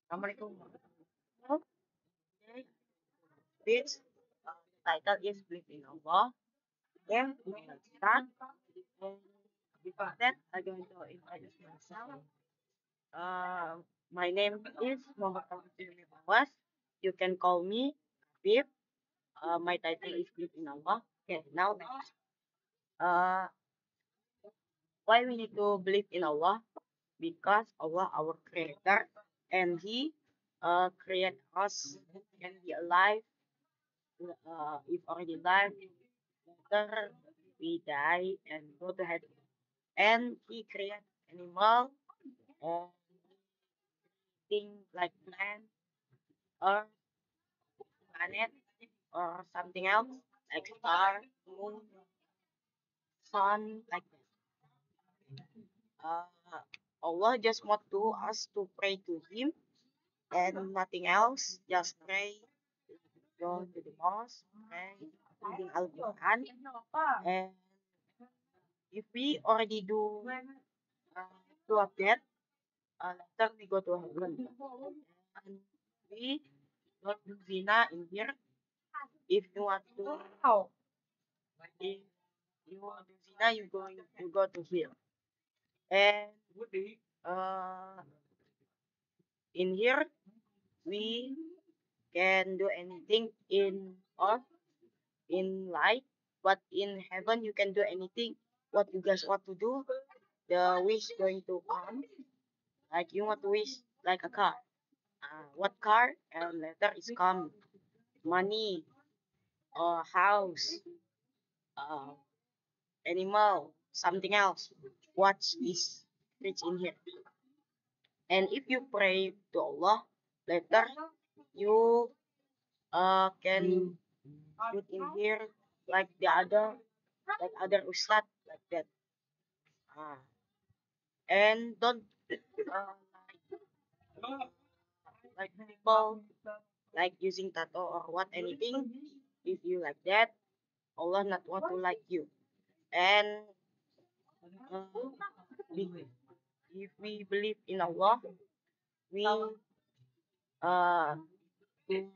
Assalamualaikum. Okay, this title is Believe in Allah. Okay, let's start. And before that, I'm going to introduce myself. My name is Muhammad Abdul Awas. You can call me Habib. My title is Believe in Allah. Okay, now uh, why we need to believe in Allah? Because Allah our creator and He create us can be alive. If already alive, later we die and go to heaven. And He create animal and things like plant, earth, planet, or something else like star, moon, sun, like that. Uh, Allah just want to us to pray to Him and nothing else. Just pray, go to the mosque, pray, reading Al Quran, and if we already do two of that, later we go to heaven. And we don't do zina in here. If you want to, if you want to zina, you go to here. And uh, in here we can do anything in earth, in light, but in heaven you can do anything. What you guys want to do, the wish going to come. Like you want to wish like a car. What car? And later it's come money or house, uh, animal, something else. What's this rich in here? And if you pray to Allah, later you can put in here like the other like other ustad like that. Uh, and don't like people like using tattoo or what anything. If you like that, Allah not want to like you. And uh, we- if we believe in Allah, we do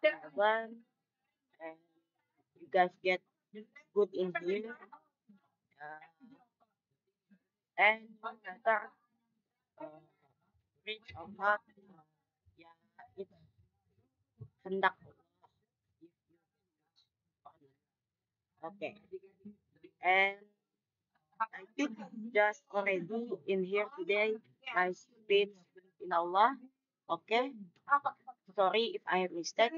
heaven and you guys get good in here. And later, uh, rich or not, yeah, it's hendak Allah. If you okay, and I think just already in here today, my speech in Allah. Okay, sorry if I have mistake,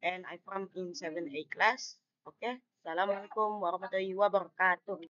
and I from in 7A class. Okay, Assalamualaikum warahmatullahi wabarakatuh.